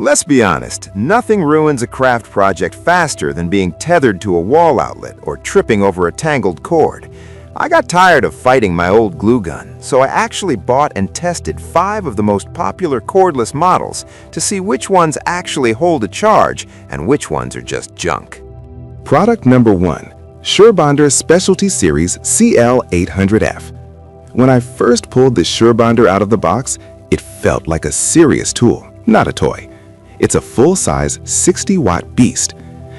Let's be honest, nothing ruins a craft project faster than being tethered to a wall outlet or tripping over a tangled cord. I got tired of fighting my old glue gun, so I actually bought and tested 5 of the most popular cordless models to see which ones actually hold a charge and which ones are just junk. Product number 1. SureBonder Specialty Series CL800F. When I first pulled this SureBonder out of the box, it felt like a serious tool, not a toy. It's a full-size 60-watt beast.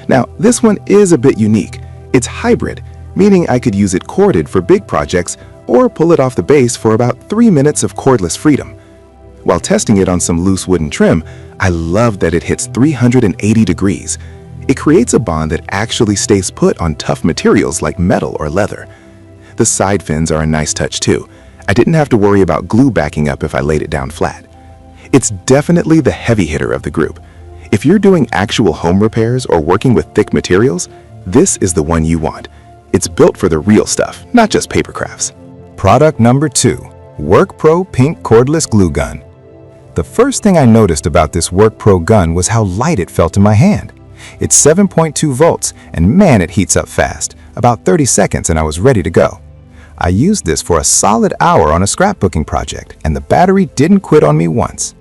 Now, this one is a bit unique. It's hybrid, meaning I could use it corded for big projects or pull it off the base for about 3 minutes of cordless freedom. While testing it on some loose wooden trim, I love that it hits 380 degrees. It creates a bond that actually stays put on tough materials like metal or leather. The side fins are a nice touch too. I didn't have to worry about glue backing up if I laid it down flat. It's definitely the heavy hitter of the group. If you're doing actual home repairs or working with thick materials, this is the one you want. It's built for the real stuff, not just paper crafts. Product number 2. WorkPro Pink Cordless Glue Gun. The first thing I noticed about this WorkPro gun was how light it felt in my hand. It's 7.2 volts, and man, it heats up fast. About 30 seconds and I was ready to go. I used this for a solid hour on a scrapbooking project, and the battery didn't quit on me once.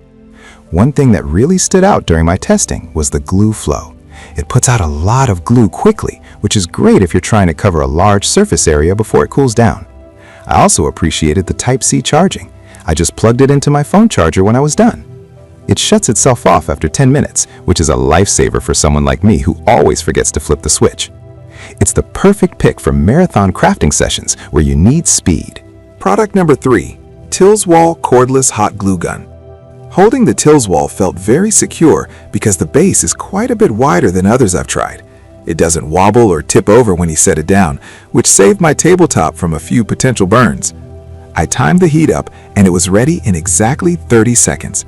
One thing that really stood out during my testing was the glue flow. It puts out a lot of glue quickly, which is great if you're trying to cover a large surface area before it cools down. I also appreciated the Type-C charging. I just plugged it into my phone charger when I was done. It shuts itself off after 10 minutes, which is a lifesaver for someone like me who always forgets to flip the switch. It's the perfect pick for marathon crafting sessions where you need speed. Product number 3. Tilswall Cordless Hot Glue Gun. Holding the Tilswall felt very secure because the base is quite a bit wider than others I've tried. It doesn't wobble or tip over when you set it down, which saved my tabletop from a few potential burns. I timed the heat up and it was ready in exactly 30 seconds.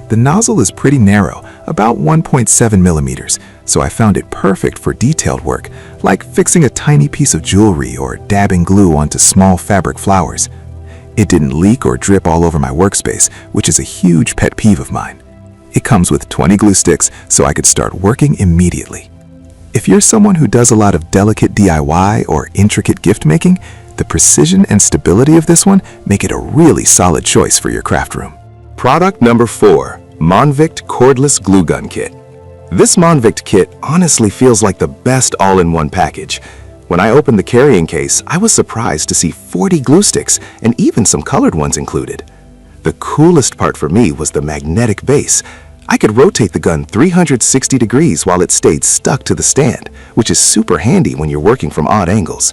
The nozzle is pretty narrow, about 1.7 millimeters, so I found it perfect for detailed work, like fixing a tiny piece of jewelry or dabbing glue onto small fabric flowers. It didn't leak or drip all over my workspace, which is a huge pet peeve of mine. It comes with 20 glue sticks, so I could start working immediately. If you're someone who does a lot of delicate DIY or intricate gift making, the precision and stability of this one make it a really solid choice for your craft room. Product number 4. Monvict Cordless Glue Gun Kit. This Monvict kit honestly feels like the best all-in-one package. When I opened the carrying case, I was surprised to see 40 glue sticks and even some colored ones included. The coolest part for me was the magnetic base. I could rotate the gun 360 degrees while it stayed stuck to the stand, which is super handy when you're working from odd angles.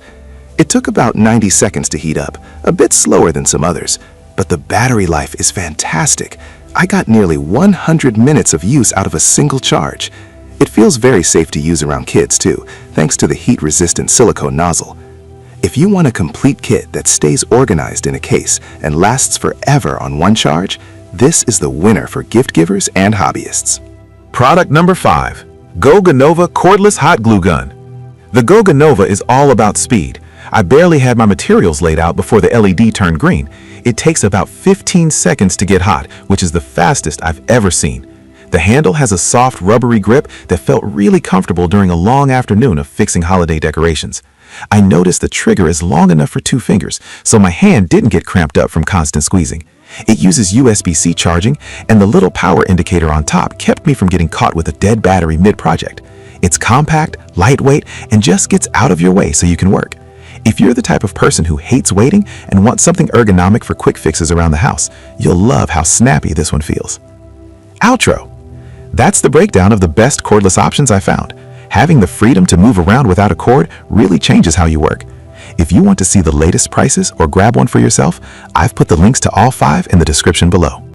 It took about 90 seconds to heat up, a bit slower than some others, but the battery life is fantastic. I got nearly 100 minutes of use out of a single charge. It feels very safe to use around kids too, thanks to the heat-resistant silicone nozzle. If you want a complete kit that stays organized in a case and lasts forever on one charge, this is the winner for gift givers and hobbyists. Product number 5. GoGaNova Cordless Hot Glue Gun. The GoGaNova is all about speed. I barely had my materials laid out before the LED turned green. It takes about 15 seconds to get hot, which is the fastest I've ever seen. The handle has a soft, rubbery grip that felt really comfortable during a long afternoon of fixing holiday decorations. I noticed the trigger is long enough for 2 fingers, so my hand didn't get cramped up from constant squeezing. It uses USB-C charging, and the little power indicator on top kept me from getting caught with a dead battery mid-project. It's compact, lightweight, and just gets out of your way so you can work. If you're the type of person who hates waiting and wants something ergonomic for quick fixes around the house, you'll love how snappy this one feels. Outro. That's the breakdown of the best cordless options I found. Having the freedom to move around without a cord really changes how you work. If you want to see the latest prices or grab one for yourself, I've put the links to all 5 in the description below.